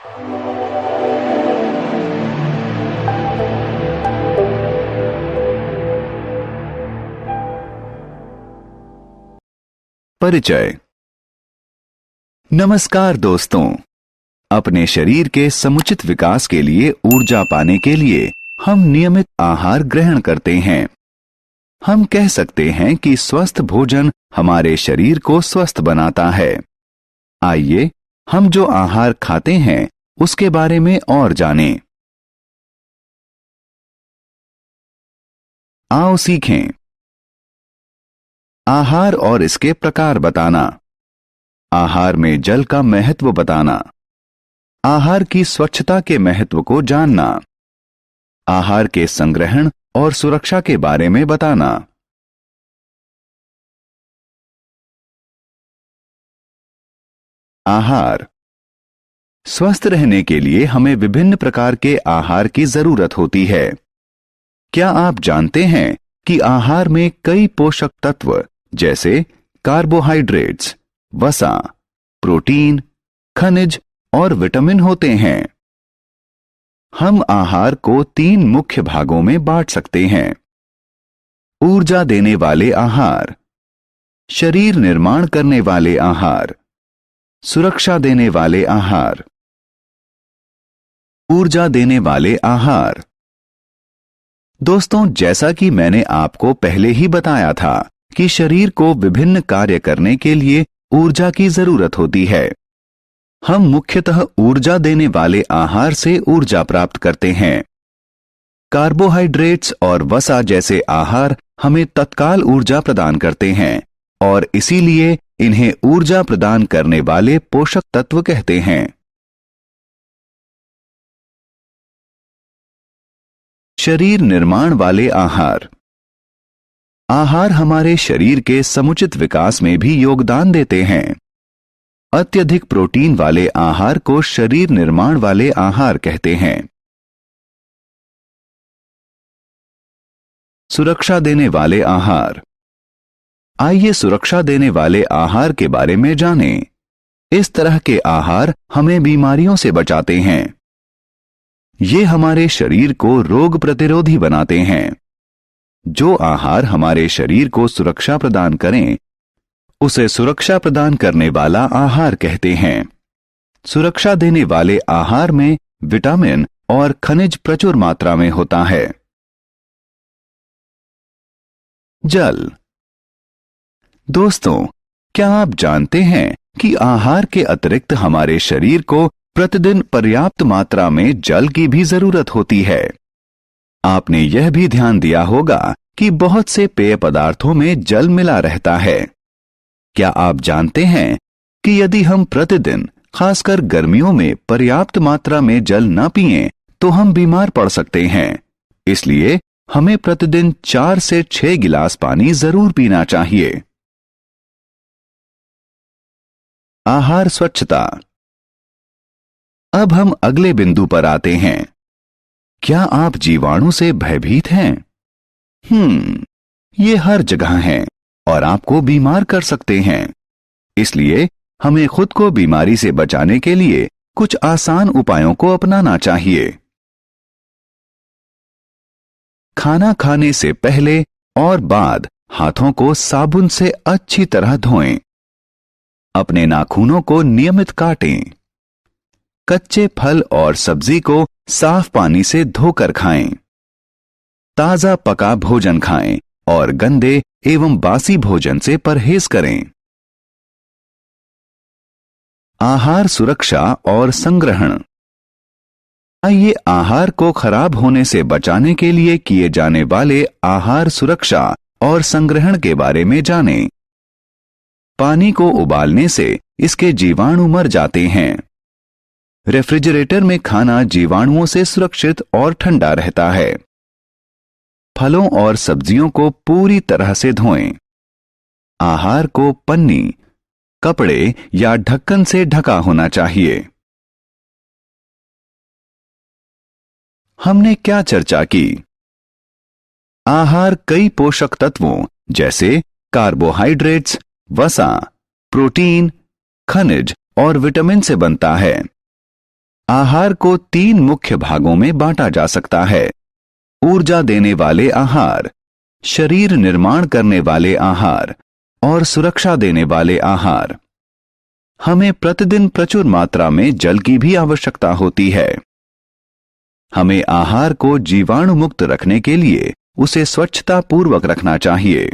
परिचय। नमस्कार दोस्तों, अपने शरीर के समुचित विकास के लिए ऊर्जा पाने के लिए हम नियमित आहार ग्रहण करते हैं। हम कह सकते हैं कि स्वस्थ भोजन हमारे शरीर को स्वस्थ बनाता है। आइए हम जो आहार खाते हैं उसके बारे में और जानें। आओ सीखें। आहार और इसके प्रकार बताना, आहार में जल का महत्व बताना, आहार की स्वच्छता के महत्व को जानना, आहार के संग्रहण और सुरक्षा के बारे में बताना। आहार। स्वस्थ रहने के लिए हमें विभिन्न प्रकार के आहार की जरूरत होती है। क्या आप जानते हैं कि आहार में कई पोषक तत्व जैसे कार्बोहाइड्रेट्स, वसा, प्रोटीन, खनिज और विटामिन होते हैं। हम आहार को 3 मुख्य भागों में बांट सकते हैं। ऊर्जा देने वाले आहार, शरीर निर्माण करने वाले आहार, सुरक्षा देने वाले आहार। ऊर्जा देने वाले आहार। दोस्तों, जैसा कि मैंने आपको पहले ही बताया था कि शरीर को विभिन्न कार्य करने के लिए ऊर्जा की जरूरत होती है। हम मुख्यतः ऊर्जा देने वाले आहार से ऊर्जा प्राप्त करते हैं। कार्बोहाइड्रेट्स और वसा जैसे आहार हमें तत्काल ऊर्जा प्रदान करते हैं और इसीलिए इन्हें ऊर्जा प्रदान करने वाले पोषक तत्व कहते हैं। शरीर निर्माण वाले आहार। आहार हमारे शरीर के समुचित विकास में भी योगदान देते हैं। अत्यधिक प्रोटीन वाले आहार को शरीर निर्माण वाले आहार कहते हैं। सुरक्षा देने वाले आहार। आइए सुरक्षा देने वाले आहार के बारे में जानें। इस तरह के आहार हमें बीमारियों से बचाते हैं। ये हमारे शरीर को रोग प्रतिरोधी बनाते हैं। जो आहार हमारे शरीर को सुरक्षा प्रदान करें उसे सुरक्षा प्रदान करने वाला आहार कहते हैं। सुरक्षा देने वाले आहार में विटामिन और खनिज प्रचुर मात्रा में होता है। जल। दोस्तों, क्या आप जानते हैं कि आहार के अतिरिक्त हमारे शरीर को प्रतिदिन पर्याप्त मात्रा में जल की भी जरूरत होती है। आपने यह भी ध्यान दिया होगा कि बहुत से पेय पदार्थों में जल मिला रहता है। क्या आप जानते हैं कि यदि हम प्रतिदिन, खासकर गर्मियों में पर्याप्त मात्रा में जल न पिएं तो हम बीमार पड़ सकते हैं। इसलिए हमें प्रतिदिन 4 से 6 गिलास पानी जरूर पीना चाहिए। आहार स्वच्छता। अब हम अगले बिंदु पर आते हैं। क्या आप जीवाणु से भयभीत हैं? ये हर जगह हैं और आपको बीमार कर सकते हैं। इसलिए हमें खुद को बीमारी से बचाने के लिए कुछ आसान उपायों को अपनाना चाहिए। खाना खाने से पहले और बाद हाथों को साबुन से अच्छी तरह धोएं। अपने नाखूनों को नियमित काटें। कच्चे फल और सब्जी को साफ पानी से धोकर खाएं। ताजा पका भोजन खाएं और गंदे एवं बासी भोजन से परहेज करें। आहार सुरक्षा और संग्रहण। आइए आहार को खराब होने से बचाने के लिए किए जाने वाले आहार सुरक्षा और संग्रहण के बारे में जानें। पानी को उबालने से इसके जीवाणु मर जाते हैं। रेफ्रिजरेटर में खाना जीवाणुओं से सुरक्षित और ठंडा रहता है। फलों और सब्जियों को पूरी तरह से धोएं। आहार को पन्नी, कपड़े या ढक्कन से ढका होना चाहिए। हमने क्या चर्चा की? आहार कई पोषक तत्वों जैसे कार्बोहाइड्रेट्स, वसा, प्रोटीन, खनिज और विटामिन से बनता है। आहार को 3 मुख्य भागों में बांटा जा सकता है। ऊर्जा देने वाले आहार, शरीर निर्माण करने वाले आहार और सुरक्षा देने वाले आहार। हमें प्रतिदिन प्रचुर मात्रा में जल की भी आवश्यकता होती है। हमें आहार को जीवाणु मुक्त रखने के लिए उसे स्वच्छता पूर्वक रखना चाहिए।